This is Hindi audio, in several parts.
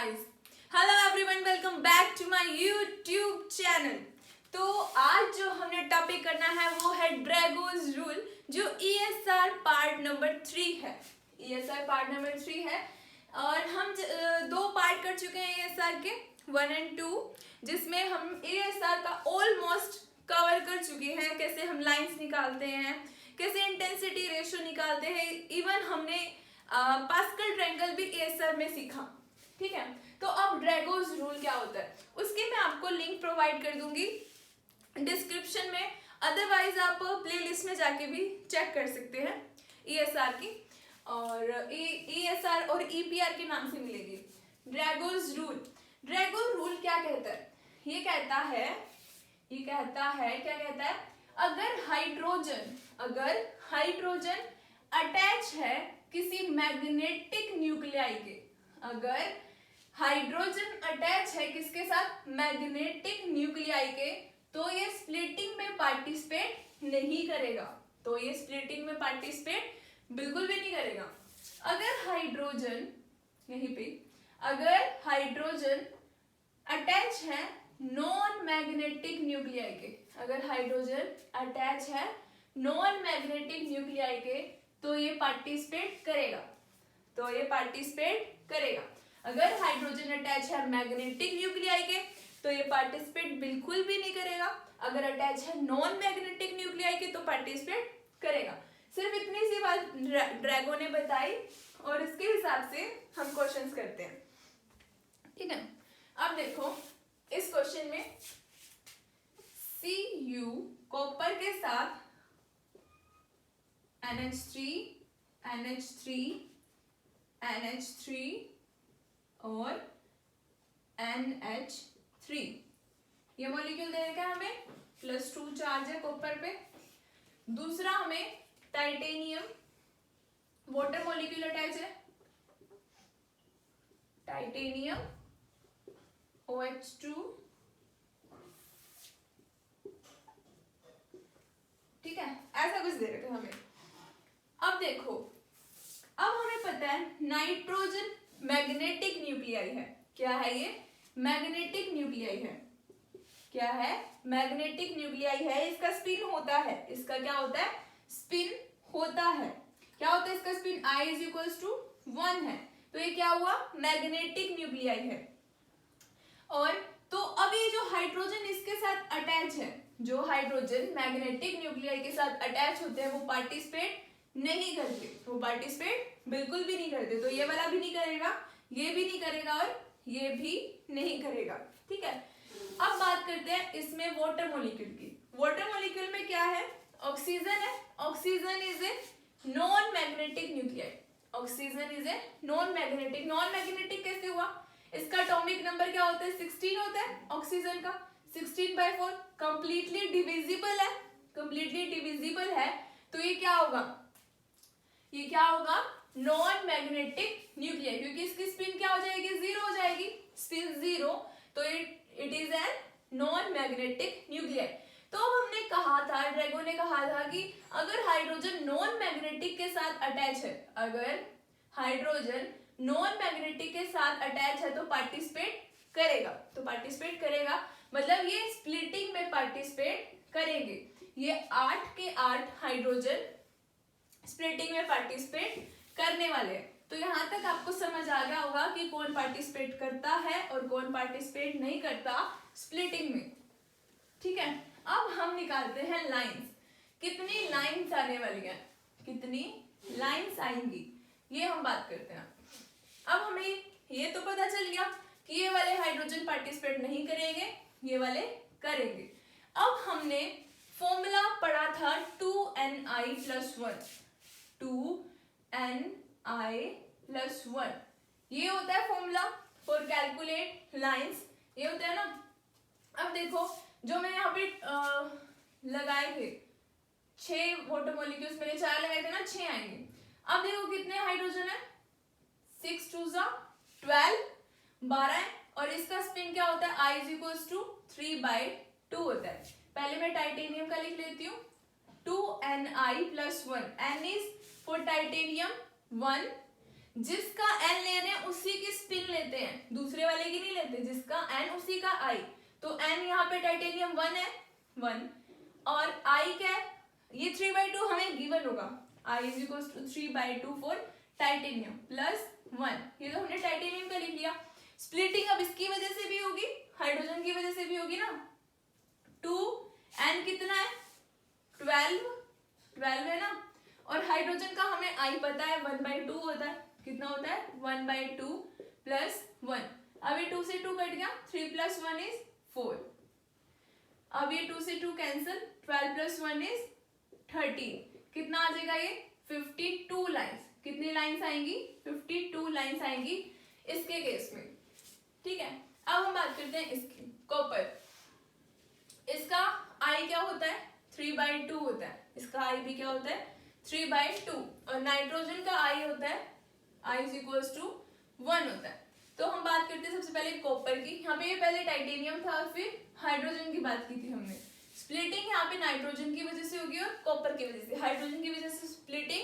guys, hello everyone, welcome back to my YouTube channel। तो आज जो हमने टॉपिक करना है वो है ड्रैगोस रूल, जो ESR पार्ट नंबर 3 है। ESR पार्ट नंबर 3 है और हम दो पार्ट कर चुके हैं ESR के 1 और 2, जिसमें हम ESR का ऑलमोस्ट कवर कर चुके हैं। कैसे हम लाइंस निकालते हैं, कैसे इंटेंसिटी रेशियो निकालते हैं, इवन हमने पास्कल ट्रायंगल भी ESR में सीखा। ठीक है, तो अब ड्रैगोस रूल क्या होता है उसके मैं आपको लिंक प्रोवाइड कर दूंगी डिस्क्रिप्शन में, अदरवाइज आप प्लेलिस्ट में जाके भी चेक कर सकते हैं ESR की, और ESR और EPR के नाम से मिलेगी। ड्रैगोस रूल क्या कहता है? ये कहता है क्या कहता है, अगर हाइड्रोजन अटैच है किसी मैग्नेटिक न्यूक्लियाई के, अगर हाइड्रोजन अटैच है किसके साथ, मैग्नेटिक न्यूक्लियाई के, तो ये स्प्लिटिंग में पार्टिसिपेट नहीं करेगा। बिल्कुल भी नहीं करेगा। अगर हाइड्रोजन अटैच है नॉन मैग्नेटिक न्यूक्लियाई के, अगर हाइड्रोजन अटैच है नॉन मैग्नेटिक न्यूक्लियाई के, तो ये पार्टिसिपेट करेगा। अगर हाइड्रोजन अटैच है मैग्नेटिक न्यूक्लियाई के, तो ये पार्टिसिपेट बिल्कुल भी नहीं करेगा। अगर अटैच है नॉन मैग्नेटिक न्यूक्लियाई के, तो पार्टिसिपेट करेगा। सिर्फ इतनी सी बात ड्रैगो ने बताई और इसके हिसाब से हम क्वेश्चंस करते हैं। ठीक है, अब देखो इस क्वेश्चन में Cu कॉपर के साथ NH3 और NH3 ये मॉलिक्यूल दे रखा है हमें, +2 चार्ज है कॉपर पे। दूसरा हमें टाइटेनियम वाटर मॉलिक्यूल अटैच है, टाइटेनियम OH2। ठीक है, ऐसा कुछ दे रखा है हमें। अब देखो, अब हमें पता है नाइट्रोजन मैग्नेटिक न्यूक्लियाई है। क्या है ये? मैग्नेटिक न्यूक्लियाई है। क्या है? मैग्नेटिक न्यूक्लियाई है। इसका स्पिन होता है, इसका क्या होता है? स्पिन होता है। क्या होता है इसका स्पिन? I=1 है। तो ये क्या हुआ? मैग्नेटिक न्यूक्लियाई है। और तो अब ये जो हाइड्रोजन इसके साथ अटैच है, जो हाइड्रोजन मैग्नेटिक न्यूक्लियाई के साथ अटैच होते हैं, वो पार्टिसिपेट नहीं करते, वो पार्टिसिपेट बिल्कुल भी नहीं करते। तो ये वाला भी नहीं करेगा, ये भी नहीं करेगा और ये भी नहीं करेगा। ठीक है, अब बात करते हैं इसमें वाटर मॉलिक्यूल की। वाटर मॉलिक्यूल में क्या है? ऑक्सीजन है। Oxygen is a non magnetic nuclei. Oxygen is a non magnetic कैसे हुआ? इसका एटॉमिक नंबर क्या होता है? 16 होता है ऑक्सीजन का। 16/4 कंप्लीटली डिविजिबल है। तो ये क्या होगा? नॉन मैग्नेटिक न्यूक्लियाई, क्योंकि इसकी स्पिन क्या हो जाएगी? 0 हो जाएगी, स्पिन 0। तो it is an non magnetic nuclei. तो अब हमने कहा था, ड्रैगो ने कहा था कि अगर हाइड्रोजन नॉन मैग्नेटिक के साथ अटैच है, तो पार्टिसिपेट करेगा। मतलब ये स्प्लिटिंग में पार्टिसिपेट करेंगे। ये 8 के 8 हाइड्रोजन स्प्लिटिंग में पार्टिसिपेट करने वाले हैं। तो यहाँ तक आपको समझ आ गया होगा कि कौन पार्टिसिपेट करता है और कौन पार्टिसिपेट नहीं करता स्प्लिटिंग में। ठीक है, अब हम निकालते हैं लाइंस। कितनी लाइंस आने वाली हैं, कितनी लाइंस आएंगी, ये हम बात करते हैं। अब हमें ये तो पता चल गया कि ये वाले हाइड्रोजन पार्टिसिपेट नहीं करेंगे, ये वाले करेंगे। अब हमने फॉर्मूला पढ़ा था 2Ni+1। 2Ni+1 ये होता है फॉर्मूला फॉर कैलकुलेट लाइंस, ये होता है ना। अब देखो, जो मैं यहाँ पे लगाए थे 6 वाटर मॉलिक्यूल्स, मैंने 4 लगाए थे ना, 6 आएंगे। अब देखो कितने हाइड्रोजन है? 6 2 12, 12 है। और इसका स्पिन क्या होता है? I=3/2 होता है। पहले मैं टाइटेनियम का लिख लेती हूँ, 2Ni+1। N is for titanium 1, जिसका n ले रहे हैं उसी की स्पिन लेते हैं, दूसरे वाले की नहीं लेते, जिसका n उसी का I। तो n यहाँ पे टाइटेनियम 1 है, 1, और I क्या है, ये 3/2 हमें गिवन होगा, I is equal to 3/2 for titanium plus 1, ये तो हमने टाइटेनियम का लिख लिया। स्प्लिटिंग अब इसकी वजह से भी होगी, हाइड्रोजन की वजह से भी होगी ना। 2 n कितना है 12 है ना, और हाइड्रोजन का हमें I पता है 1/2 होता है, कितना होता है 1/2 प्लस 1। अब ये 2 से 2 कट गया, 3 प्लस 1 इज 4। अब ये 2 से 2 कैंसिल, 12 प्लस 1 इज 13। कितना आ जाएगा ये 52 लाइंस। कितनी लाइंस आएंगी 52 लाइंस आएंगी इसके केस में, ठीक है। अब हम बात करते हैं इसकी, कॉपर। इसका I क्या होता है 3/2 होता है, इसका I भी क्या होता है 3/2, और नाइट्रोजन का I होता है I इज इक्वल टू 1 होता है। तो हम बात करते हैं सबसे पहले कॉपर की। यहाँ पे ये पहले टाइटेनियम था और फिर हाइड्रोजन की बात की थी हमने। स्प्लिटिंग यहाँ पे नाइट्रोजन की वजह से होगी और कॉपर की वजह से। हाइड्रोजन की वजह से स्प्लिटिंग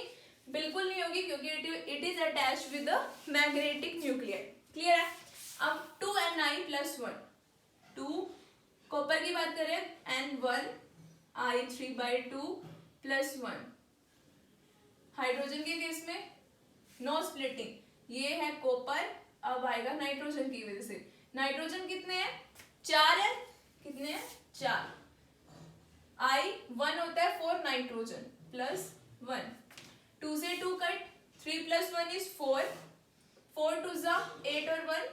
बिल्कुल नहीं होगी क्योंकि it is attached with the magnetic nuclear. Clear है। अब 2Ni प्लस 1, 2 कॉपर की बात करें N1 I 3/2 प्लस 1। हाइड्रोजन के केस में नो स्प्लिटिंग, ये है कॉपर, अब आएगा नाइट्रोजन की वजह से। नाइट्रोजन कितने हैं 4 है, कितने हैं 4, I 1 होता है फॉर नाइट्रोजन प्लस 1। 2 से 2 कट, 3 प्लस 1 इज 4, 4 2 जा 8 और 1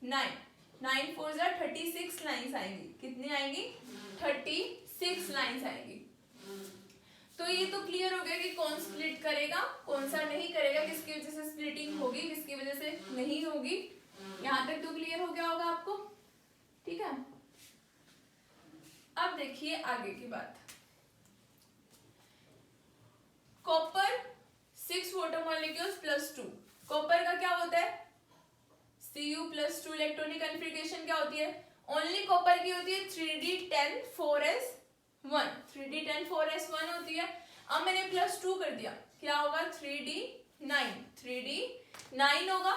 9, 9 4 जा 36 लाइंस आएंगी। कितनी आएंगी 36 लाइंस आएंगी। तो ये तो क्लियर हो गया कि कौन स्प्लिट करेगा कौन सा नहीं करेगा, किसकी वजह से स्प्लिटिंग होगी किसकी वजह से नहीं होगी। यहां तक तो क्लियर हो गया होगा आपको, ठीक है। अब देखिए आगे की बात। Copper 6 water molecules plus 2। Copper का क्या होता है Cu प्लस 2 इलेक्ट्रॉनिक कन्फिग्रेशन क्या होती है, ओनली कॉपर की होती है 3d10 4s1, 3d10 4s1 होती है। अब मैंने प्लस 2 कर दिया, क्या होगा 3d9 होगा।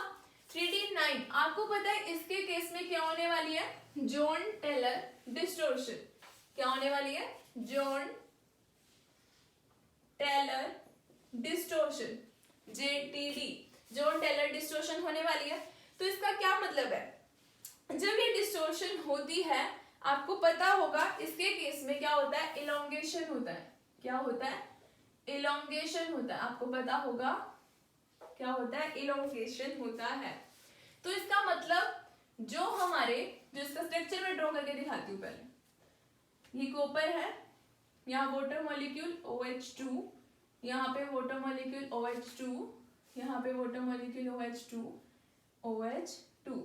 3d9 आपको पता है इसके केस में क्या होने वाली है, जॉन टेलर डिस्टोर्शन। क्या होने वाली है John Taylor distortion, JTD, John Taylor distortion होने वाली है। तो इसका क्या मतलब है, जब ये डिस्टोर्शन होती है आपको पता होगा इसके केस में क्या होता है इलोंगेशन होता है। क्या होता है इलोंगेशन होता है, आपको पता होगा क्या होता है इलोंगेशन होता है। तो इसका मतलब जो हमारे, जो इसका स्ट्रक्चर में ड्रॉ करके दिखाती हूँ पहले। ये कॉपर है, यहाँ वाटर मॉलिक्यूल OH2, यहाँ पे वाटर मॉलिक्यूल OH2, यहाँ पे वाटर मॉलिक्यूल OH2।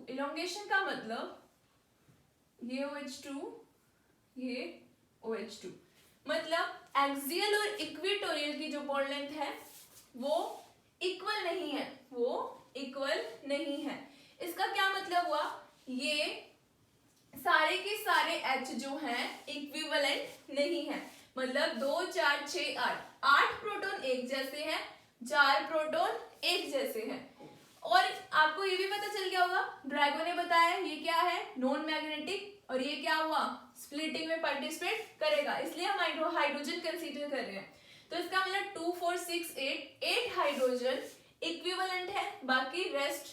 इलोंगेशन का मतलब ये OH2 ये OH2, मतलब एक्सियल और इक्वेटोरियल की जो बॉन्ड लेंथ है वो इक्वल नहीं है, वो इक्वल नहीं है। इसका क्या मतलब हुआ, ये सारे के सारे H जो हैं इक्विवेलेंट नहीं है। मतलब 2 4 6 8 प्रोटॉन एक जैसे हैं, 4 प्रोटॉन एक जैसे हैं। और आपको ये भी पता चल गया होगा, ड्रैगो ने बताया ये क्या है नॉन मैग्नेटिक, और ये क्या हुआ स्प्लिटिंग में पार्टिसिपेट करेगा, इसलिए हम हाइड्रोजन कंसीडर कर रहे हैं। तो इसका मतलब 2 4 6 8 हाइड्रोजन इक्विवेलेंट है, बाकी रेस्ट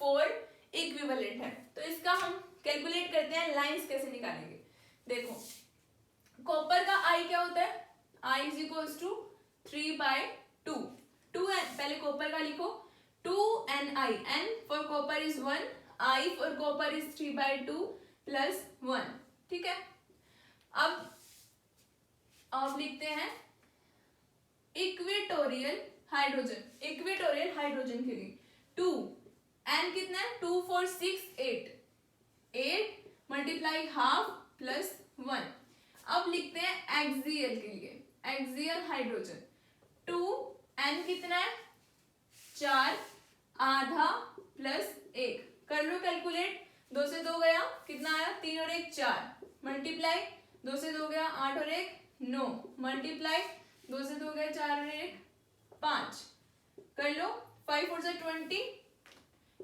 4 इक्विवेलेंट है। तो इसका हम कैलकुलेट करते हैं, लाइंस कैसे निकालेंगे। देखो कॉपर का I क्या होता है, I is equal to 3/2, 2n, पहले कॉपर का लिखो 2Ni, N for copper is 1, I for copper is 3/2 plus 1, ठीक है। अब लिखते हैं इक्वेटोरियल हाइड्रोजन, इक्वेटोरियल हाइड्रोजन के लिए 2, N कितना है 2 4 6 8 मल्टीप्लाई हाफ प्लस 1। अब लिखते हैं एक्सियल के लिए, एक्सियल हाइड्रोजन 2, N कितना है 4 आधा प्लस 1, कर लो कैलकुलेट, 2 से 2 गया कितना आया 3 और 1 4, मल्टीप्लाई 2 से 2 गया 8 और 1 9, मल्टीप्लाई 2 से 2 गया 4 और 1 5, कर लो 5 4 जा 20,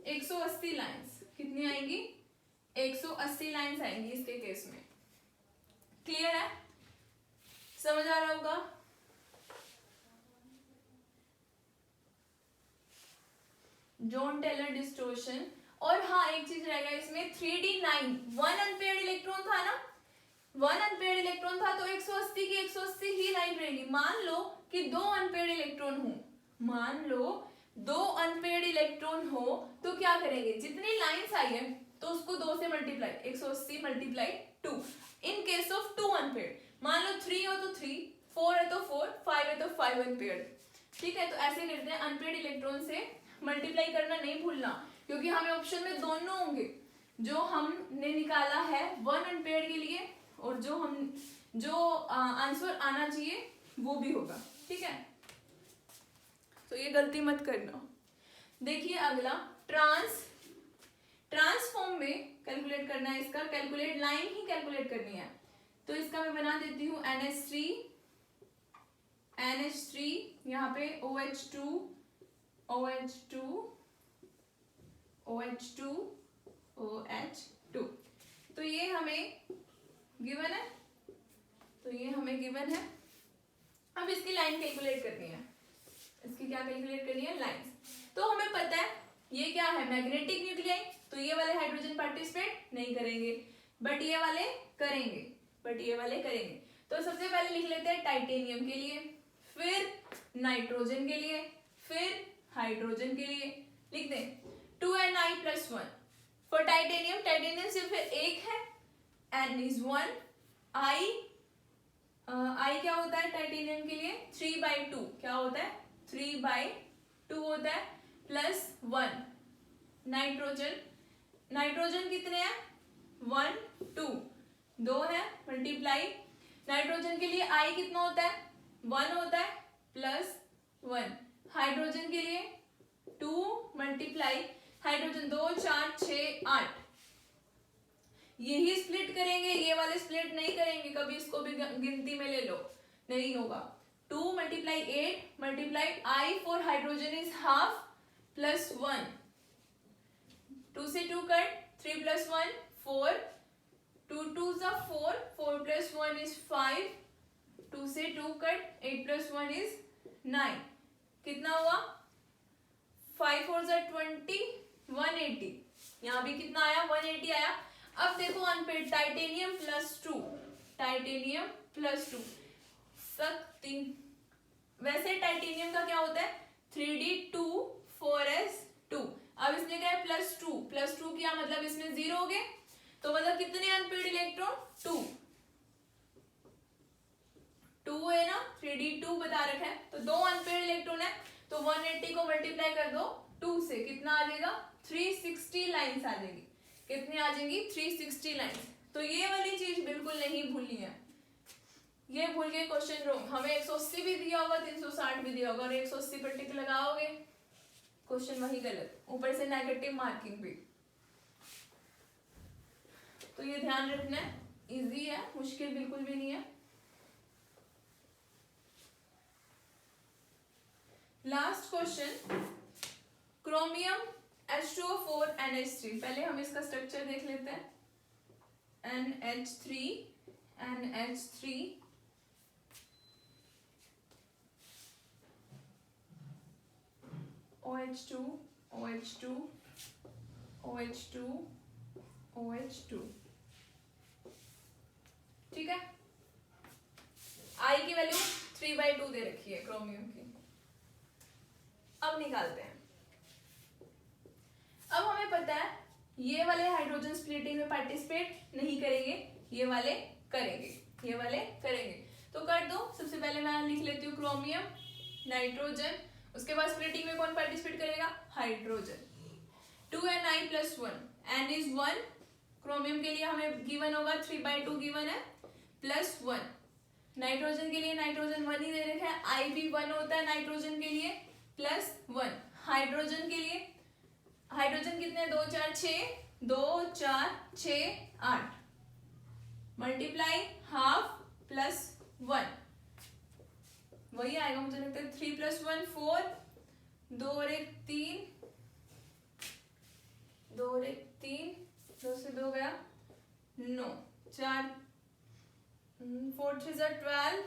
180 लाइंस कितनी आएंगी? 180 लाइंस आएंगी इसके केस में। क्लियर है? समझ आ रहा होगा? John Taylor distortion. और हाँ एक चीज रहेगा इसमें, 3D9 1 अनपेयर्ड इलेक्ट्रॉन था ना, 1 अनपेयर्ड इलेक्ट्रॉन था तो 180 की 180 ही लाइन रहेगी। मान लो कि 2 अनपेयर्ड इलेक्ट्रॉन हो, मान लो 2 अनपेयर्ड इलेक्ट्रॉन हो तो क्या करेंगे, जितनी लाइंस आई है तो उसको 2 से multiply, 180 multiply 2। In case of 2 unpaired, मान लो 3 हो तो 3, 4 है तो 4, 5 है तो 5 अनपेयर्ड। ठीक है, तो ऐसे करते हैं, अनपेयर्ड इलेक्ट्रॉन से मल्टीप्लाई करना नहीं भूलना, क्योंकि हमें ऑप्शन में दोनों होंगे, जो हमने निकाला है 1 अनपेयर्ड के लिए और जो आंसर आना चाहिए वो भी होगा। ठीक है, तो ये गलती मत करना। देखिए अगला, ट्रांसफॉर्म में कैलकुलेट करना है इसका, कैलकुलेट लाइन ही कैलकुलेट करनी है। तो इसका मैं बना देती हूँ NH3 यहाँ पे OH2 OH2 तो ये हमें गिवन है, अब इसकी लाइन कैलकुलेट करनी है। इसकी क्या कैलकुलेट करनी है? लाइंस। तो हमें पता है ये क्या है, मैग्नेटिक न्यूक्लियाई, तो ये वाले हाइड्रोजन पार्टिसिपेट नहीं करेंगे, बट ये वाले करेंगे। तो सबसे पहले लिख लेते हैं टाइटेनियम के लिए, फिर नाइट्रोजन के लिए, फिर हाइड्रोजन के लिए। लिख दें 2Ni+1 फॉर टाइटेनियम सिर्फ एक है, N is 1, I क्या होता है टाइटेनियम के लिए? 3/2 क्या होता है? 3/2 होता है, +1 नाइट्रोजन कितने हैं? 1 2 2 है, मल्टीप्लाई नाइट्रोजन के लिए I कितना होता है? 1 होता है, +1 हाइड्रोजन के लिए 2 मल्टीप्लाई हाइड्रोजन 2 4 6 8, यही स्प्लिट करेंगे, ये वाले स्प्लिट नहीं करेंगे कभी, इसको भी गिनती में ले लो, नहीं होगा। 2 × 8 multiply I for hydrogen is half +1, 2 से 2 कट, 3 + 1 4, 2 2 4, 4 + 1 is 5, 2 से 2 कट, 8 + 1 is 9, कितना हुआ? 5 4 20, 180। यहाँ भी कितना आया? 180 आया। अब देखो अनपेयर्ड टाइटेनियम +2 शक्ति। वैसे टाइटेनियम का क्या होता है? 3D2 4s2। अब इसमें क्या है? +2 किया मतलब इसमें 0 हो गए, तो मतलब कितने अनपेयर्ड इलेक्ट्रॉन? 2 है ना, 3D2 बता रखा है, तो 2 अनपेयर्ड इलेक्ट्रॉन है, तो 180 को मल्टीप्लाई कर दो 2 से, कितना आ जाएगा? 360 लाइंस आ जाएगी। कितनी आ जाएंगी? 360 लाइंस। तो ये वाली चीज बिल्कुल नहीं भूलनी है, ये भूल के क्वेश्चन रोंग। हमें 180 भी दिया होगा, 360 भी दिया होगा, और 180 पर टिक लगाओगे क्वेश्चन वही गलत, ऊपर से नेगेटिव मार्किंग भी। तो ये ध्यान रखना है, इजी है, मुश्किल बिल्कुल भी नहीं है। Last question, chromium H2O4 NH3। पहले हम इसका स्ट्रक्चर देख लेते हैं। NH3 OH2 OH2 ठीक है। I की वैल्यू 3/2 दे रखी है क्रोमियम की। अब निकालते हैं। अब हमें पता है ये वाले हाइड्रोजन स्प्लिटिंग में पार्टिसिपेट नहीं करेंगे, ये वाले करेंगे। तो कर दो। सबसे पहले मैं लिख लेती हूँ क्रोमियम, नाइट्रोजन, उसके बाद स्प्लिटिंग में कौन पार्टिसिपेट करेगा? Hydrogen. 2Ni+1, N is 1, chromium के लिए हमें गिवन होगा 3/2 गिवन है, +1 नाइट्रोजन के लिए, नाइट्रोजन 1 ही दे रखा है, I भी 1 होता है नाइट्रोजन के लिए, +1 हाइड्रोजन के लिए, हाइड्रोजन कितने? 2 4 6 8 मल्टीप्लाई हाफ +1, वही आएगा मुझे लगता है, 3 + 1 4, 2 और 1 3, 2 और 1 3, 2 से 2 गया 9, 4 4 3 जा 12,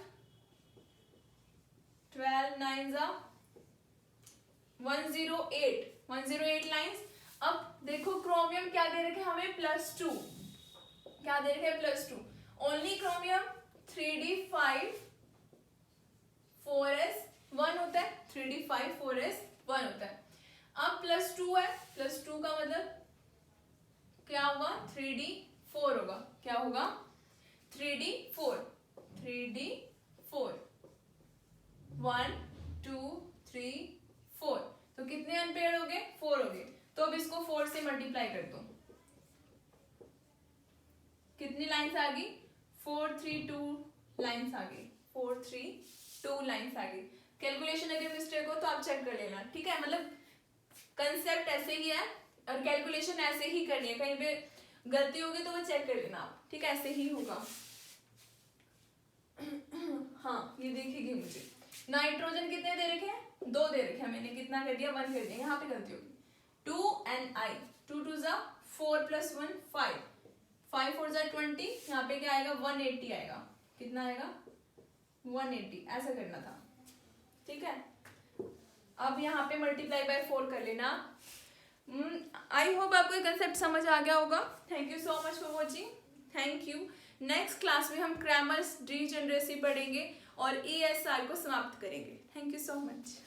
12 9 जा 108, 108 लाइंस। अब देखो क्रोमियम क्या दे रखे हमें, +2, क्या दे रखे +2, ओनली क्रोमियम 3d5 4s 1 होता है, 3d5 4s 1 होता है। अब +2 है, +2 का मतलब क्या होगा, 3d4 होगा, क्या होगा 3d4, 3d4 1 2 3 4, तो कितने अनपेयर हो गए, 4 हो गए। तो अब इसको 4 से मल्टीप्लाई कर दो, कितनी लाइंस आ गई, 4 3 2 लाइंस आ गई, 4 3 2 लाइंस आ गई। कैलकुलेशन अगर मिस्टेक हो तो आप चेक कर लेना, ठीक है, मतलब कंसेप्ट ऐसे ही है और कैलकुलेशन ऐसे ही करनी है, कहीं पे गलती होगी तो वो चेक कर लेना आप, ठीक है, ऐसे ही होगा। हाँ ये देखिए मुझे नाइट्रोजन कितने दे रखे हैं, 2 दे रखे हैं, मैंने कितना कर दिया 1 कर दिया, यहाँ पे गलती होगी 2ni, 2 2 जा 4 + 1 5, 5 4 जा 20, यहाँ पे क्या आएगा 180 आएगा, कितना आएगा 180, ऐसा करना था, ठीक है। अब यहाँ पे मल्टीप्लाई बाय 4 कर लेना। आई होप आपको ये कंसेप्ट समझ आ गया होगा। Thank you so much for watching, thank you. Next class में हम क्रैमर्स डीजेनरेसी पढ़ेंगे और ESR को समाप्त करेंगे। Thank you so much.